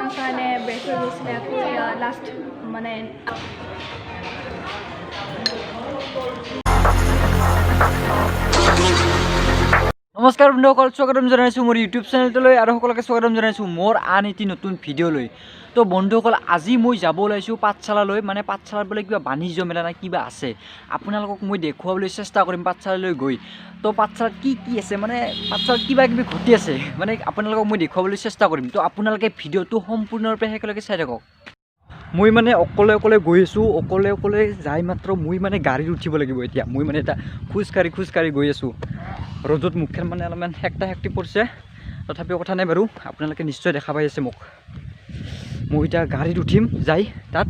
আপোনাৰ কাৰণে ব্ৰেক হৈ গৈছিলে আকৌ লাষ্ট মানে নমস্কাৰ বন্ধুসকল, স্বাগতম জনাইছোঁ মোৰ ইউটিউব চেনেলটোলৈ আৰু সকলোকে স্বাগতম জনাইছোঁ মোৰ আন এটি নতুন ভিডিঅ'লৈ। তো বন্ধুসকল, আজি মই যাব ওলাইছোঁ পাঠশালালৈ, মানে পাঠশালাত বোলে কিবা বাণিজ্য মেলা নে কিবা আছে। আপোনালোকক মই দেখুৱাবলৈ চেষ্টা কৰিম পাঠশালালৈ গৈ। তো পাঠশালাত কি আছে, মানে পাঠশালাত কিবা কিবি ঘটি আছে, মানে আপোনালোকক মই দেখুৱাবলৈ চেষ্টা কৰিম। তো আপোনালোকে ভিডিঅ'টো সম্পূৰ্ণৰূপে শেষলৈকে চাই থাকক। মই মানে অকলে গৈ আছোঁ, অকলে যাই মাত্ৰ মই মানে গাড়ীত উঠিব লাগিব এতিয়া। মই মানে এটা খোজকাঢ়ি গৈ আছোঁ। ৰ'দত মুখখন মানে অলপমান হেক্টি পৰিছে, তথাপিও কথা নাই বাৰু, আপোনালোকে নিশ্চয় দেখা পাই আছে মোক। মই এতিয়া গাড়ীত উঠিম যাই তাত।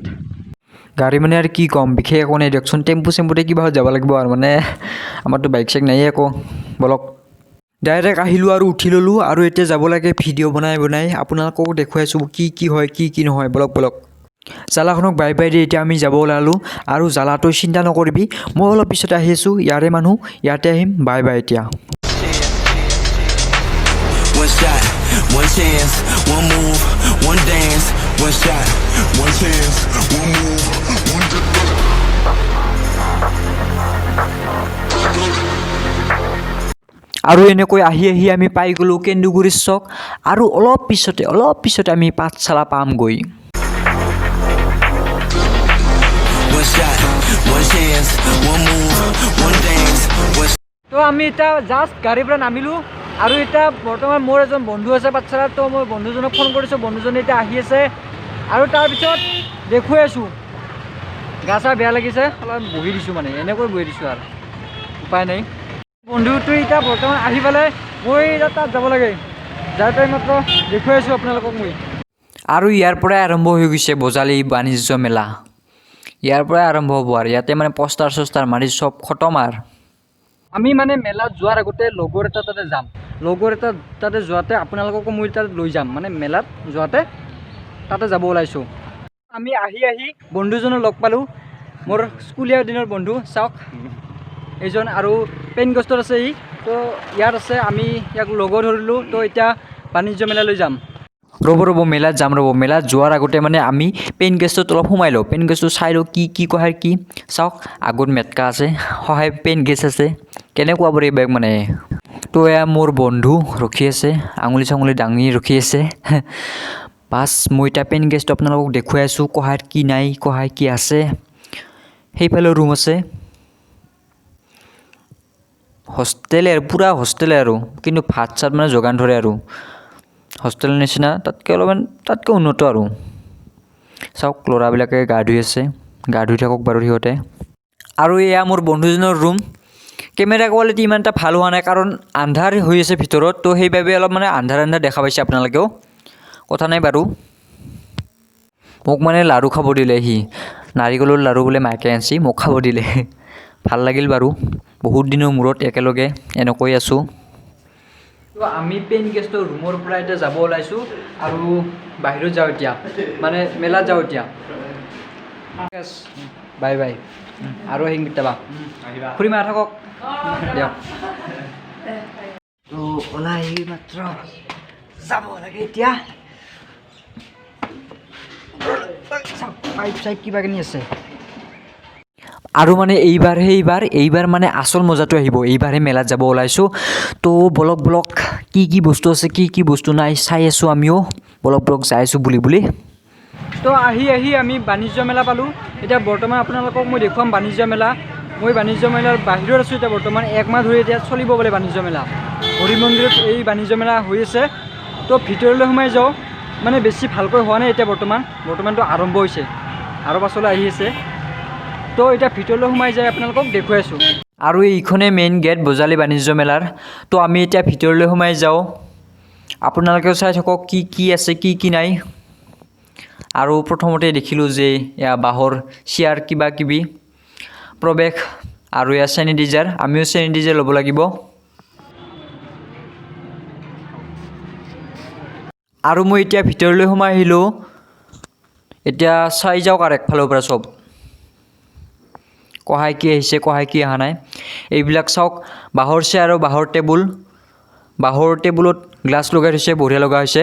গাড়ী মানে আৰু কি ক'ম, বিশেষ একো নাই দিয়কচোন, টেম্পুতে কিবা যাব লাগিব আৰু, মানে আমাৰতো বাইক চাইক নাইয়ে একো। বলক ডাইৰেক্ট আহিলোঁ আৰু উঠি ল'লোঁ, আৰু এতিয়া যাব লাগে ভিডিঅ' বনাই আপোনালোকক দেখুৱাইছোঁ কি হয় কি নহয়। বলক জালাখনক বাই দি এতিয়া আমি যাব ওলালোঁ। আৰু জালাটো চিন্তা নকৰিবি, মই অলপ পিছতে আহি আছোঁ, ইয়াৰে মানুহ ইয়াতে আহিম। বাই এতিয়া। One shot, one chance, one move, one dance. One shot, one chance, one move, one dance. আৰু এনেকৈ আহি আমি পাই গ'লোঁ কেন্দুগুৰিৰ চক, আৰু অলপ পিছতে আমি পাঠশালা পামগৈ। One shot, one chance, one move, one dance. তো আমি এতিয়া জাষ্ট গাড়ীৰ পৰা নামিলোঁ, আৰু এতিয়া বৰ্তমান মোৰ এজন বন্ধু আছে পাঠশালাত। তো মই বন্ধুজনক ফোন কৰিছোঁ, বন্ধুজনে এতিয়া আহি আছে। আৰু তাৰপিছত দেখুৱাই আছোঁ, গা চা বেয়া লাগিছে, অলপ বহি দিছোঁ, মানে এনেকৈ বহি দিছোঁ আৰু উপায় নাই। বন্ধুটো এতিয়া বৰ্তমান আহি পেলাই মই এতিয়া তাত যাব লাগে, যাৰ টাইম মাত্ৰ দেখুৱাই আছোঁ আপোনালোকক মই। আৰু ইয়াৰ পৰাই আৰম্ভ হৈ গৈছে বজালী বাণিজ্য মেলা। ইয়াৰ পৰাই আৰম্ভ হ'ব, আৰু ইয়াতে মানে পোষ্টাৰ চষ্টাৰ মাৰি চব খতম। আৰু আমি মানে মেলাত যোৱাৰ আগতে লগৰ এটা তাতে যাম, লগৰ এটা তাতে যোৱাতে আপোনালোককো মই তাত লৈ যাম, মানে মেলাত যোৱাতে তাতে যাব ওলাইছোঁ। আমি আহি বন্ধুজনক লগ পালোঁ, মোৰ স্কুলীয়া দিনৰ বন্ধু। চাওক এইজন, আৰু পেইনগষ্টত আছে ই। তো ইয়াত আছে, আমি ইয়াক লগো ধৰিলোঁ। তো এতিয়া বাণিজ্য মেলালৈ যাম। ৰ'ব মেলাত যাম। মেলাত যোৱাৰ আগতে মানে আমি পেইন গেষ্টত অলপ সোমাই লওঁ, পেইন গেষ্টটো চাই লওঁ কি কয় কি। চাওক আগত মেটকা আছে, সহায় পেইন গেষ্ট আছে, কেনেকুৱা পৰি বেগ মানে। তো এয়া মোৰ বন্ধু ৰখি আছে, আঙুলি চাঙুলি দাঙি ৰখি আছে। বাছ মই এতিয়া পেইন গেষ্টটো আপোনালোকক দেখুৱাই আছোঁ, কহাইত কি নাই, কহাই কি আছে। সেইফালে ৰুম আছে, হোষ্টেলে পূৰা হোষ্টেলে আৰু, কিন্তু ভাত চাত মানে যোগান ধৰে আৰু হোষ্টেলৰ নিচিনা, তাতকৈ উন্নত আৰু। চাওক ল'ৰাবিলাকে গা ধুই আছে, গা ধুই থাকক বাৰু সিহঁতে। আৰু এয়া মোৰ বন্ধুজনৰ ৰুম। কেমেৰা কোৱালিটি ইমান এটা ভাল হোৱা নাই, কাৰণ আন্ধাৰ হৈ আছে ভিতৰত। তো সেইবাবে অলপ মানে আন্ধাৰ দেখা পাইছে আপোনালোকেও, কথা নাই বাৰু। মোক মানে লাড়ু খাব দিলে, সি নাৰিকলৰ লাড়ু বোলে মাকে আনিছি, মোক খাব দিলে। ভাল লাগিল বাৰু, বহুত দিনৰ মূৰত একেলগে এনেকৈ আছোঁ। তো আমি পেইন গেষ্টৰ ৰুমৰ পৰা এতিয়া যাব ওলাইছোঁ, আৰু বাহিৰত যাওঁ এতিয়া, মানে মেলাত যাওঁ এতিয়া। বাই আৰু আহিম কেতিয়াবা, ফুৰি মাৰা থাকক দিয়ক। তো ওলাই আহি মাত্ৰ যাব লাগে এতিয়া। পাইপ চাইপ কিবা কিনি আছে। আৰু মানে এইবাৰ মানে আচল মজাটো আহিব, এইবাৰহে মেলাত যাব ওলাইছোঁ। তো বলক কি বস্তু আছে কি বস্তু নাই চাই আছোঁ আমিও। বলক যাই আছোঁ বুলি। তো আহি আমি বাণিজ্য মেলা পালোঁ। এতিয়া বৰ্তমান আপোনালোকক মই দেখুৱাম বাণিজ্য মেলা। মই বাণিজ্য মেলাৰ বাহিৰত আছোঁ এতিয়া বৰ্তমান, 1 মাহ ধৰি এতিয়া চলিব বোলে বাণিজ্য মেলা। হৰি মন্দিৰত এই বাণিজ্য মেলা হৈ আছে। তো ভিতৰলৈ সোমাই যাওঁ, মানে বেছি ভালকৈ হোৱা নাই এতিয়া বৰ্তমানটো আৰম্ভ হৈছে, আৰু পাছলৈ আহি আছে। তো এতিয়া ভিতৰলৈ সোমাই যায় আপোনালোকক দেখুৱাই আছোঁ। আৰু এইখনে মেইন গেট বজালী বাণিজ্য মেলাৰ। তো আমি এতিয়া ভিতৰলৈ সোমাই যাওঁ, আপোনালোকেও চাই থাকক কি আছে কি নাই। আৰু প্ৰথমতে দেখিলোঁ যে এয়া বাঁহৰ চেয়াৰ কিবা কিবি, প্ৰৱেশ, আৰু এয়া চেনিটাইজাৰ, আমিও চেনিটাইজাৰ ল'ব লাগিব। আৰু মই এতিয়া ভিতৰলৈ সোমাই আহিলোঁ। এতিয়া চাই যাওক আৰু একফালৰ পৰা চব, কহাই কি আহিছে কহাই কি অহা নাই। এইবিলাক চাওক, বাঁহৰ চেয়াৰ আৰু বাঁহৰ টেবুলত গ্লাছ লগাই থৈছে, বঢ়িয়া লগা হৈছে।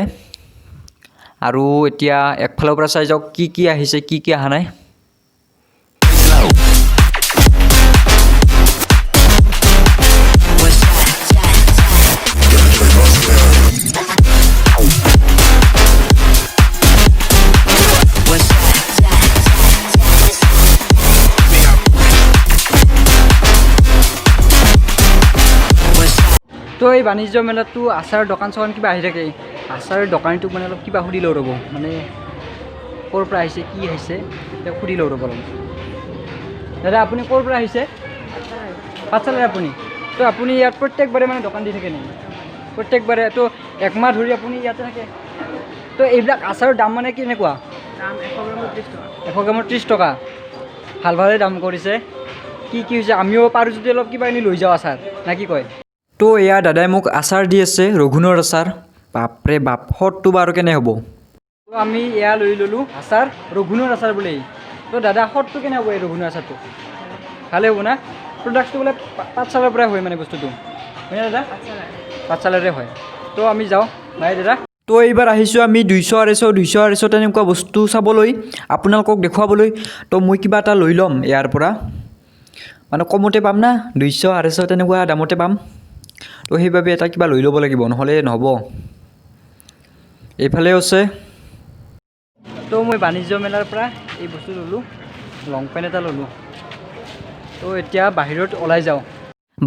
আৰু এতিয়া একফালৰ পৰা চাই যাওক কি আহিছে কি অহা নাই তো এই বাণিজ্য মেলাতো আচাৰৰ দোকান চোকান কিবা আহি থাকে আচাৰৰ দোকানীটোক মানে অলপ কিবা সুধি লওঁ ৰ'ব মানে ক'ৰ পৰা আহিছে কি আহিছে তেওঁক সুধি লওঁ ৰ'ব অলপ দাদা আপুনি ক'ৰ পৰা আহিছে পাঠশালাৰ আপুনি তো আপুনি ইয়াত প্ৰত্যেকবাৰে মানে দোকান দি থাকে নেকি প্ৰত্যেকবাৰে তো একমাহ ধৰি আপুনি ইয়াতে থাকে তো এইবিলাক আচাৰৰ দাম মানে কেনেকুৱা দাম 100 গ্ৰামত 30 টকা 100 গ্ৰামত 30 টকা ভালে দাম কৰিছে কি হৈছে আমিও পাৰোঁ যদি অলপ কিবা এনে লৈ যাওঁ আচাৰ না কি কয় তো এয়া দাদাই মোক আচাৰ দি আছে ৰঘুনৰ আচাৰ বাপৰে বাপ সৰটো বাৰু কেনে হ'ব তো আমি এয়া লৈ ল'লোঁ আচাৰ ৰঘুনৰ আচাৰ বোলে তো দাদা সৰটো কেনে হ'ব এই ৰঘুনৰ আচাৰটো ভালে হ'ব না প্ৰডাক্টটো বোলে পাঠশালাৰ পৰাই হয় মানে বস্তুটো হয়নে দাদা পাঠশালাৰে হয় তো আমি যাওঁ নাই দাদা তো এইবাৰ আহিছোঁ আমি 200 তেনেকুৱা বস্তু চাবলৈ আপোনালোকক দেখুৱাবলৈ তো মই কিবা এটা লৈ ল'ম ইয়াৰ পৰা মানে কমতে পাম না 200 তেনেকুৱা দামতে পাম তো সেইবাবে এটা কিবা লৈ ল'ব লাগিব নহ'লে নহ'ব এইফালে আছে তো মই বাণিজ্য মেলাৰ পৰা এই বস্তু ল'লোঁ লং পেণ্ট এটা ল'লোঁ তো এতিয়া বাহিৰত ওলাই যাওঁ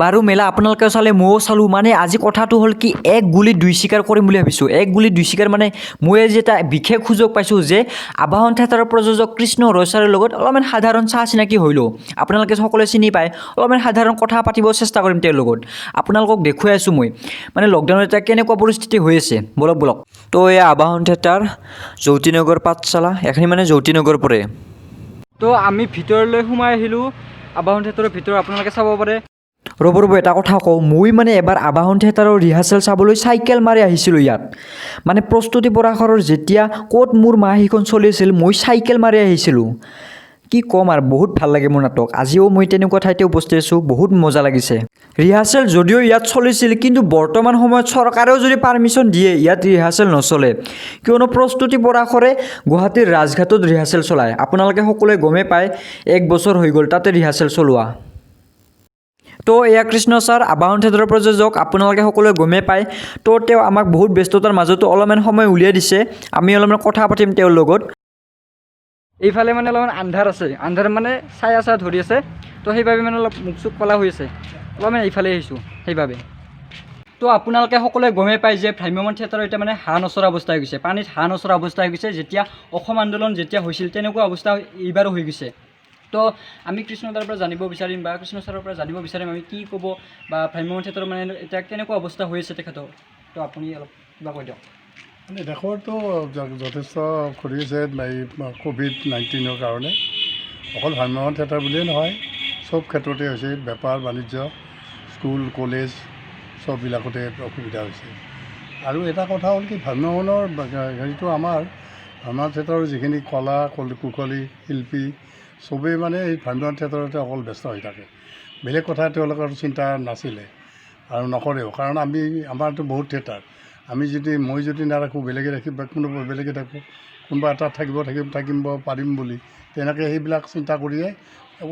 বাৰু মেলা আপোনালোকে চালে ময়ো চালোঁ মানে আজি কথাটো হ'ল কি এক গুলিত দুই চিকাৰ কৰিম বুলি ভাবিছোঁ এক গুলিত দুই চিকাৰ মানে মই আজি এটা বিশেষ সুযোগ পাইছোঁ যে আবাহন থিয়েটাৰৰ প্ৰযোজক কৃষ্ণ ৰয়ছাৰৰ লগত অলপমান সাধাৰণ চাহ চিনাকি হৈলোঁ আপোনালোকে সকলোৱে চিনি পায় অলপমান সাধাৰণ কথা পাতিব চেষ্টা কৰিম তেওঁৰ লগত আপোনালোকক দেখুৱাই আছোঁ মই মানে লকডাউনত এতিয়া কেনেকুৱা পৰিস্থিতি হৈ আছে বলক তো এয়া আবাহন থিয়েটাৰ জ্যোতিনগৰ পাঠশালা এখিনি মানে জ্যোতিনগৰ পৰে তো আমি ভিতৰলৈ সোমাই আহিলোঁ আবাহন থিয়েটাৰৰ ভিতৰত আপোনালোকে চাব পাৰে ৰ'ব এটা কথা কওঁ মই মানে এবাৰ আবাহন থিয়েটাৰৰ ৰিহাৰ্চেল চাবলৈ চাইকেল মাৰি আহিছিলোঁ ইয়াত মানে প্ৰস্তুতি পৰাশৰৰ যেতিয়া ক'ত মোৰ মাহিখন চলি আছিল মই চাইকেল মাৰি আহিছিলোঁ কি ক'ম আৰু বহুত ভাল লাগে মোৰ নাটক আজিও মই তেনেকুৱা ঠাইতে উপস্থিত আছোঁ বহুত মজা লাগিছে ৰিহাৰ্চেল যদিও ইয়াত চলিছিল কিন্তু বৰ্তমান সময়ত চৰকাৰেও যদি পাৰ্মিশ্যন দিয়ে ইয়াত ৰিহাৰ্চেল নচলে কিয়নো প্ৰস্তুতি পৰাশৰে গুৱাহাটীৰ ৰাজঘাটত ৰিহাৰ্চেল চলায় আপোনালোকে সকলোৱে গমেই পায় 1 বছৰ হৈ গ'ল তাতে ৰিহাৰ্চেল চলোৱা তো এয়া কৃষ্ণ ছাৰ আবাহন থিয়েটাৰৰ প্ৰযোজক আপোনালোকে সকলোৱে গমেই পায় তো তেওঁ আমাক বহুত ব্যস্ততাৰ মাজতো অলপমান সময় উলিয়াই দিছে আমি অলপমান কথা পাতিম তেওঁৰ লগত এইফালে মানে অলপমান আন্ধাৰ আছে আন্ধাৰ মানে ছায়া ধৰি আছে তো সেইবাবে মানে অলপ মুখ চুখ কলা হৈ আছে অলপমান এইফালে আহিছোঁ সেইবাবে তো আপোনালোকে সকলোৱে গমেই পায় যে ভ্ৰাম্যমাণ থিয়েটাৰৰ এতিয়া মানে হাঁহ নচৰা অৱস্থা হৈ গৈছে পানীত হাঁহ নচৰা অৱস্থা হৈ গৈছে যেতিয়া অসম আন্দোলন যেতিয়া হৈছিল তেনেকুৱা অৱস্থা এইবাৰো হৈ গৈছে তো আমি কৃষ্ণদাৰ পৰা জানিব বিচাৰিম বা কৃষ্ণ ছাৰৰ পৰা জানিব বিচাৰিম আমি কি ক'ব বা ভ্ৰাম্যমাণ থিয়েটাৰৰ মানে এতিয়া কেনেকুৱা অৱস্থা হৈ আছে তেখেতৰ তো আপুনি অলপ কিবা কৈ দিয়ক মানে দেশৰতো যথেষ্ট কৰি আছে এই COVID-19ৰ কাৰণে অকল ভ্ৰাম্যমাণ থিয়েটাৰ বুলিয়েই নহয় চব ক্ষেত্ৰতে হৈছে বেপাৰ বাণিজ্য স্কুল কলেজ চববিলাকতে অসুবিধা হৈছে আৰু এটা কথা হ'ল কি ভ্ৰাম্যমাণৰ হেৰিটো আমাৰ ভ্ৰাম্যমাণ থিয়েটাৰৰ যিখিনি কলা কুশলী শিল্পী চবেই মানে এই ভ্ৰাম্যমাণ থিয়েটাৰতে অকল ব্যস্ত হৈ থাকে বেলেগ কথা তেওঁলোকৰ চিন্তা নাছিলে আৰু নকৰেও কাৰণ আমাৰতো বহুত থিয়েটাৰ মই যদি নাৰাখোঁ বেলেগে ৰাখিব বা কোনোবা বেলেগে থাকোঁ কোনোবা এটা থাকিম পাৰিম বুলি তেনেকৈ সেইবিলাক চিন্তা কৰিয়ে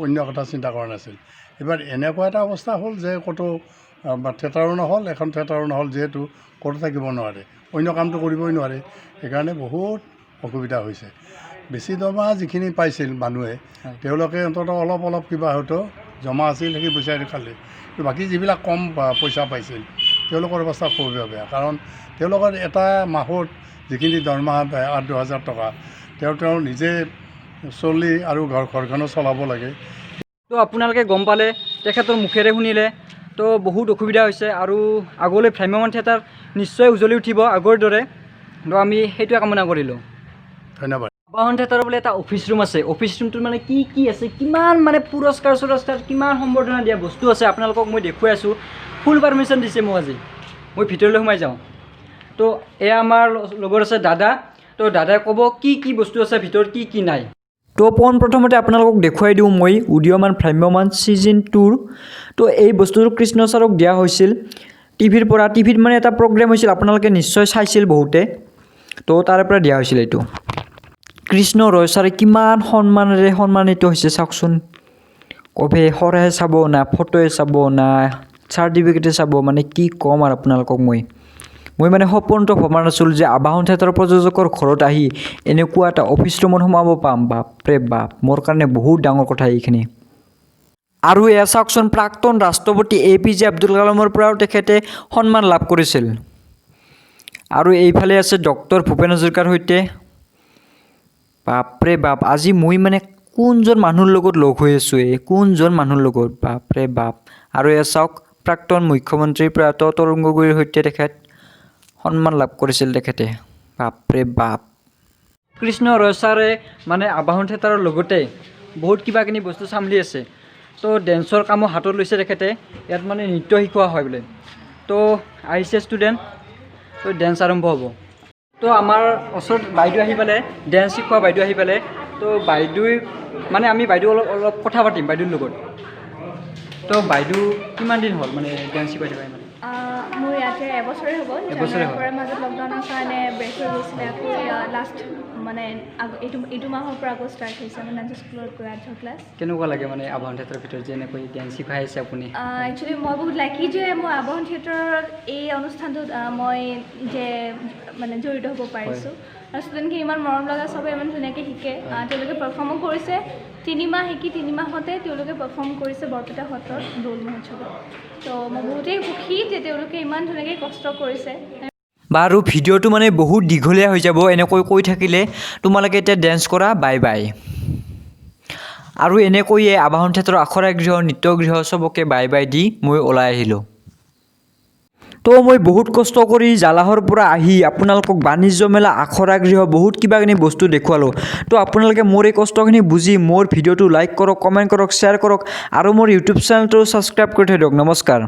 অন্য কথা চিন্তা কৰা নাছিল এবাৰ এনেকুৱা এটা অৱস্থা হ'ল যে ক'তো থিয়েটাৰো নহ'ল এখন থিয়েটাৰো নহ'ল যিহেতু ক'তো থাকিব নোৱাৰে অন্য কামটো কৰিবই নোৱাৰে সেইকাৰণে বহুত অসুবিধা হৈছে বেছি দৰমহা যিখিনি পাইছিল মানুহে তেওঁলোকে অন্ততঃ অলপ কিবা হয়তো জমা আছিল সেই পইচাৰে খালে বাকী যিবিলাক কম পইচা পাইছিল তেওঁলোকৰ অৱস্থা খুবেই বেয়া কাৰণ তেওঁলোকৰ এটা মাহত যিখিনি দৰমহা পায় 8-10 টকা তেওঁ নিজে চলি আৰু ঘৰখনো চলাব লাগে তো আপোনালোকে গম পালে তেখেতৰ মুখেৰে শুনিলে তো বহুত অসুবিধা হৈছে আৰু আগলৈ ভ্ৰাম্যমাণ থিয়েটাৰ নিশ্চয় উজ্বলি উঠিব আগৰ দৰে তো আমি সেইটোৱে কামনা কৰিলোঁ ধন্যবাদ আবাহন থিয়েটাৰৰ বোলে এটা অফিচ ৰুম আছে অফিচ ৰুমটোত মানে কি আছে কিমান মানে পুৰস্কাৰ কিমান সম্বৰ্ধনা দিয়া বস্তু আছে আপোনালোকক মই দেখুৱাই আছোঁ ফুল পাৰ্মিশ্যন দিছে মোক আজি মই ভিতৰলৈ সোমাই যাওঁ তো এয়া আমাৰ লগৰ আছে দাদা তো দাদাই ক'ব কি বস্তু আছে ভিতৰত কি নাই তো প্ৰথমতে আপোনালোকক দেখুৱাই দিওঁ মই উদীয়মান ভ্ৰাম্যমাণ ছিজন 2 তো এই বস্তুটো কৃষ্ণ ছাৰক দিয়া হৈছিল টিভিৰ পৰা টিভিত মানে এটা প্ৰগ্ৰেম হৈছিল আপোনালোকে নিশ্চয় চাইছিল বহুতে তো তাৰে পৰা দিয়া হৈছিল এইটো কৃষ্ণ ৰয়ছাৰে কিমান সন্মানেৰে সন্মানিত হৈছে চাওকচোন কবে শৰাই চাব না ফটোৱে চাব না চাৰ্টিফিকেটে চাব মানে কি ক'ম আৰু আপোনালোকক মই মানে সপোনটো ভবা নাছিলোঁ যে আবাহন থিয়েটাৰৰ প্ৰযোজকৰ ঘৰত আহি এনেকুৱা এটা অফিচ ৰুমত সোমাব পাম বাপৰে বাপ মোৰ কাৰণে বহুত ডাঙৰ কথা এইখিনি আৰু এয়া চাওকচোন প্ৰাক্তন ৰাষ্ট্ৰপতি APJ আব্দুল কালামৰ পৰাও তেখেতে সন্মান লাভ কৰিছিল আৰু এইফালে আছে ডক্টৰ ভূপেন হাজৰিকাৰ সৈতে বাপৰে বাপ আজি মই মানে কোনজন মানুহৰ লগত লগ হৈ আছোঁ কোনজন মানুহৰ লগত বাপৰে বাপ আৰু এয়া চাওক প্ৰাক্তন মুখ্যমন্ত্ৰী প্ৰয়াত তৰুণ গগৈৰ সৈতে তেখেত সন্মান লাভ কৰিছিল তেখেতে বাপৰে বাপ কৃষ্ণ ৰয়ছাৰে মানে আবাহন থিয়েটাৰৰ লগতে বহুত কিবাকিনি বস্তু চামলি আছে তো ডেন্সৰ কামো হাতত লৈছে তেখেতে ইয়াত মানে নৃত্য শিকোৱা হয় বোলে তো আহিছে ষ্টুডেণ্ট তো ডেন্স আৰম্ভ হ'ব তো আমাৰ ওচৰত বাইদেউ আহি পালে ডেন্স শিকোৱা বাইদেউ আহি পালে তো বাইদেউ মানে আমি বাইদেউ অলপ কথা পাতিম বাইদেউৰ লগত তো বাইদেউ কিমান দিন হ'ল মানে ডেন্স শিকাই দিবা মানে মোৰ ইয়াতে এবছৰে হ'ব পৰা মাজত লকডাউনৰ কাৰণে ব্ৰেক হৈ গৈছিলে আকৌ লাষ্ট মানে এইটো মাহৰ পৰা আকৌ ষ্টাৰ্ট হৈছে মানে ডান্স স্কুলত গৈ আৰ্টৰ ক্লাছ কেনেকুৱা লাগে মানে আবাহন থিয়েটাৰৰ ভিতৰত যেনেকৈ ডেন্স শিকাই আছে আপুনি একচুৱেলি মই বহুত লাকি যে মই আবাহন থিয়েটাৰৰ এই অনুষ্ঠানটোত মই যে মানে জড়িত হ'ব পাৰিছোঁ আৰু ষ্টুডেণ্টখিনি ইমান মৰম লগা চবে ইমান ধুনীয়াকৈ শিকে তেওঁলোকে পাৰফৰ্মো কৰিছে 3 মাহ শিকি 3 মাহতে তেওঁলোকে পাৰফৰ্ম কৰিছে বৰপেটা সত্ৰৰ দৌল মহোৎসৱত তো মই বহুতেই সুখী যে তেওঁলোকে ইমান ধুনীয়াকৈ কষ্ট কৰিছে বাৰু ভিডিঅ'টো মানে বহুত দীঘলীয়া হৈ যাব এনেকৈ কৈ থাকিলে তোমালোকে এতিয়া ডেন্স কৰা বাই বাই আৰু এনেকৈয়ে আবাহন থিয়েটাৰৰ আখৰা গৃহ নৃত্যগৃহ চবকে বাই বাই দি মই ওলাই আহিলোঁ তো মই বহুত কষ্ট কৰি জালাহৰ পৰা আহি আপোনালোকক বাণিজ্য মেলা আখৰা গৃহ বহুত কিবাকিনি বস্তু দেখুৱালোঁ তো আপোনালোকে মোৰ এই কষ্টখিনি বুজি মোৰ ভিডিঅ'টো লাইক কৰক কমেণ্ট কৰক শ্বেয়াৰ কৰক আৰু মোৰ ইউটিউব চেনেলটো ছাবস্ক্ৰাইব কৰি থৈ দিয়ক নমস্কাৰ